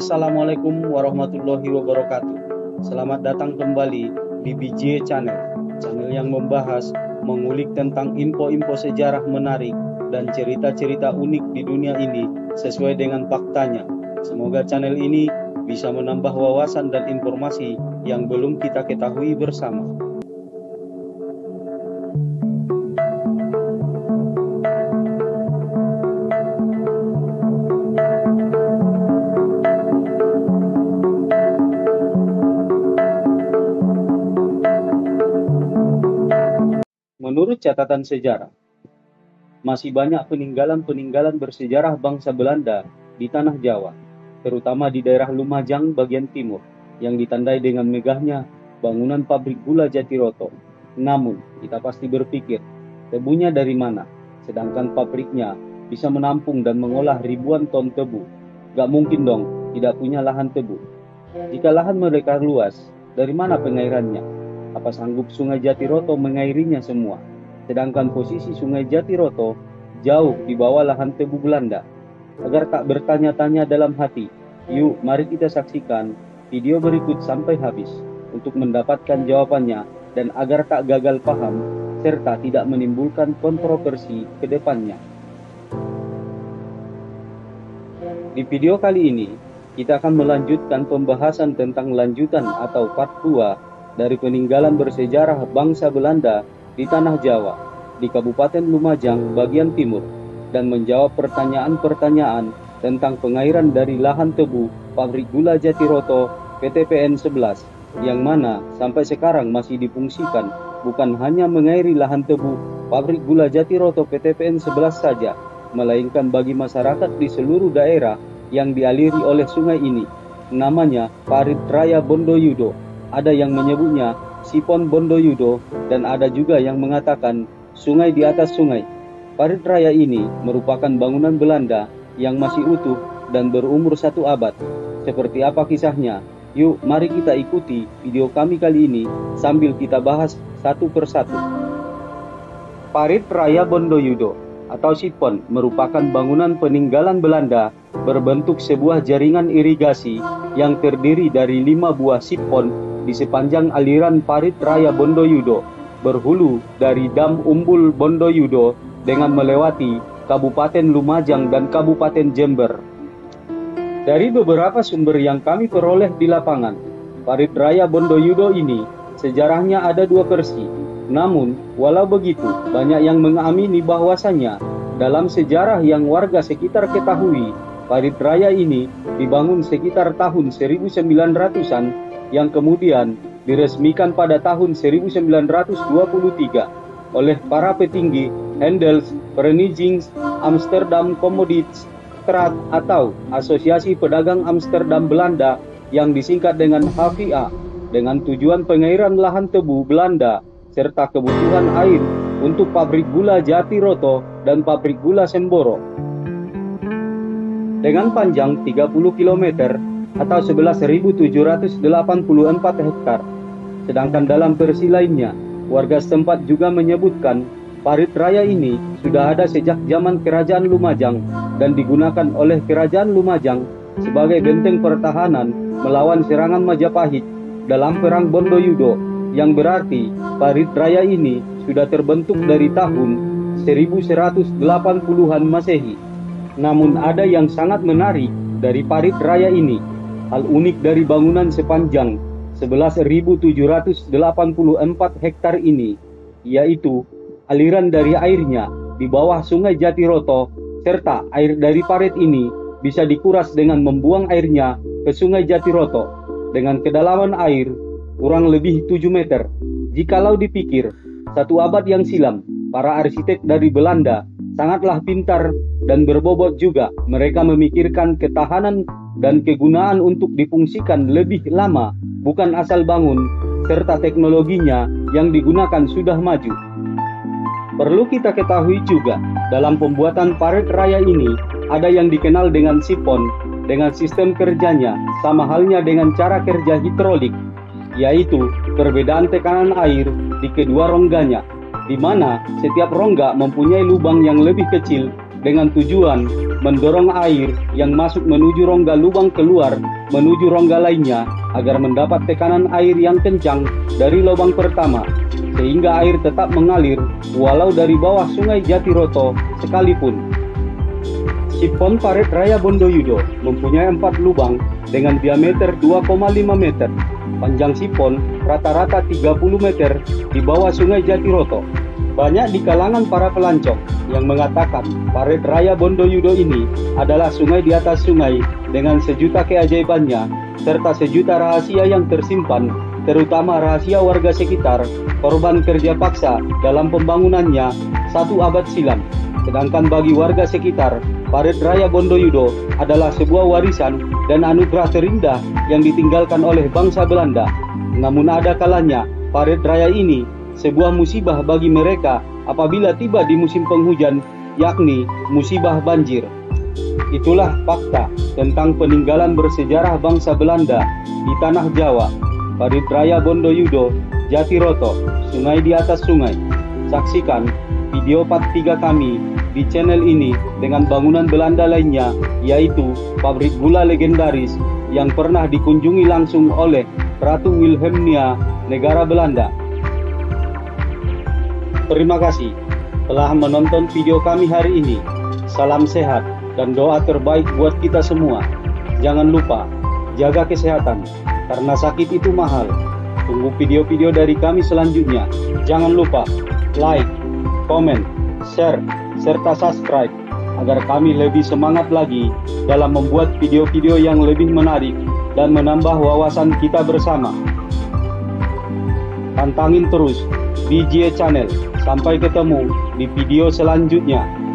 Assalamualaikum warahmatullahi wabarakatuh. Selamat datang kembali di BJ Channel, channel yang membahas, mengulik tentang info-info sejarah menarik dan cerita-cerita unik di dunia ini sesuai dengan faktanya. Semoga channel ini bisa menambah wawasan dan informasi yang belum kita ketahui bersama. Menurut catatan sejarah, masih banyak peninggalan-peninggalan bersejarah bangsa Belanda di tanah Jawa, terutama di daerah Lumajang bagian timur, yang ditandai dengan megahnya bangunan pabrik gula Jatiroto. Namun, kita pasti berpikir, tebunya dari mana? Sedangkan pabriknya bisa menampung dan mengolah ribuan ton tebu. Gak mungkin dong tidak punya lahan tebu. Jika lahan mereka luas, dari mana pengairannya? Apa sanggup Sungai Jatiroto mengairinya semua? Sedangkan posisi Sungai Jatiroto jauh di bawah lahan tebu Belanda. Agar tak bertanya-tanya dalam hati, yuk mari kita saksikan video berikut sampai habis untuk mendapatkan jawabannya dan agar tak gagal paham serta tidak menimbulkan kontroversi ke depannya. Di video kali ini, kita akan melanjutkan pembahasan tentang lanjutan atau part 2 dari peninggalan bersejarah bangsa Belanda di tanah Jawa, di Kabupaten Lumajang bagian timur, dan menjawab pertanyaan-pertanyaan tentang pengairan dari lahan tebu pabrik gula Jatiroto PTPN 11, yang mana sampai sekarang masih difungsikan bukan hanya mengairi lahan tebu pabrik gula Jatiroto PTPN 11 saja, melainkan bagi masyarakat di seluruh daerah yang dialiri oleh sungai ini. Namanya Parit Raya Bondoyudo. Ada yang menyebutnya Sipon Bondoyudo dan ada juga yang mengatakan sungai di atas sungai. Parit Raya ini merupakan bangunan Belanda yang masih utuh dan berumur 1 abad. Seperti apa kisahnya? Yuk mari kita ikuti video kami kali ini sambil kita bahas satu persatu. Parit Raya Bondoyudo atau Sipon merupakan bangunan peninggalan Belanda berbentuk sebuah jaringan irigasi yang terdiri dari 5 buah sipon di sepanjang aliran Parit Raya Bondoyudo, berhulu dari Dam Umbul Bondoyudo dengan melewati Kabupaten Lumajang dan Kabupaten Jember. Dari beberapa sumber yang kami peroleh di lapangan, Parit Raya Bondoyudo ini sejarahnya ada 2 versi. Namun, walau begitu, banyak yang mengamini bahwasannya dalam sejarah yang warga sekitar ketahui, Parit Raya ini dibangun sekitar tahun 1900-an yang kemudian diresmikan pada tahun 1923 oleh para petinggi Handels Vereniging Amsterdam Commoditiestraat atau Asosiasi Pedagang Amsterdam Belanda yang disingkat dengan HVA, dengan tujuan pengairan lahan tebu Belanda serta kebutuhan air untuk pabrik gula Jatiroto dan pabrik gula Semboro. Dengan panjang 30 km atau 11.784 hektar. Sedangkan dalam versi lainnya, warga setempat juga menyebutkan Parit Raya ini sudah ada sejak zaman Kerajaan Lumajang dan digunakan oleh Kerajaan Lumajang sebagai benteng pertahanan melawan serangan Majapahit dalam Perang Bondoyudo, yang berarti Parit Raya ini sudah terbentuk dari tahun 1180-an Masehi. Namun ada yang sangat menarik dari Parit Raya ini. Hal unik dari bangunan sepanjang 11.784 hektar ini, yaitu aliran dari airnya di bawah Sungai Jatiroto, serta air dari parit ini bisa dikuras dengan membuang airnya ke Sungai Jatiroto dengan kedalaman air kurang lebih 7 meter. Jikalau dipikir, 1 abad yang silam, para arsitek dari Belanda sangatlah pintar dan berbobot juga. Mereka memikirkan ketahanan dan kegunaan untuk difungsikan lebih lama, bukan asal bangun, serta teknologinya yang digunakan sudah maju. Perlu kita ketahui juga, dalam pembuatan Parit Raya ini, ada yang dikenal dengan sipon, dengan sistem kerjanya, sama halnya dengan cara kerja hidrolik, yaitu perbedaan tekanan air di kedua rongganya, di mana setiap rongga mempunyai lubang yang lebih kecil dengan tujuan mendorong air yang masuk menuju rongga lubang keluar menuju rongga lainnya agar mendapat tekanan air yang kencang dari lubang pertama, sehingga air tetap mengalir walau dari bawah Sungai Jatiroto sekalipun. Sipon Parit Raya Bondoyudo mempunyai 4 lubang dengan diameter 2,5 meter. Panjang sipon rata-rata 30 meter di bawah Sungai Jatiroto. Banyak di kalangan para pelancong yang mengatakan Parit Raya Bondoyudo ini adalah sungai di atas sungai dengan sejuta keajaibannya serta sejuta rahasia yang tersimpan, terutama rahasia warga sekitar, korban kerja paksa dalam pembangunannya 1 abad silam. Sedangkan bagi warga sekitar, Parit Raya Bondoyudo adalah sebuah warisan dan anugerah terindah yang ditinggalkan oleh bangsa Belanda. Namun ada kalanya Parit Raya ini sebuah musibah bagi mereka apabila tiba di musim penghujan, yakni musibah banjir. Itulah fakta tentang peninggalan bersejarah bangsa Belanda di tanah Jawa, Parit Raya Bondoyudo, Jatiroto, sungai di atas sungai. Saksikan video part 3 kami di channel ini dengan bangunan Belanda lainnya, yaitu pabrik gula legendaris yang pernah dikunjungi langsung oleh Ratu Wilhelmina negara Belanda. Terima kasih telah menonton video kami hari ini. Salam sehat dan doa terbaik buat kita semua. Jangan lupa jaga kesehatan karena sakit itu mahal. Tunggu video-video dari kami selanjutnya. Jangan lupa like, komen, share, serta subscribe agar kami lebih semangat lagi dalam membuat video-video yang lebih menarik dan menambah wawasan kita bersama. Pantangin terus BJA Channel. Sampai ketemu di video selanjutnya.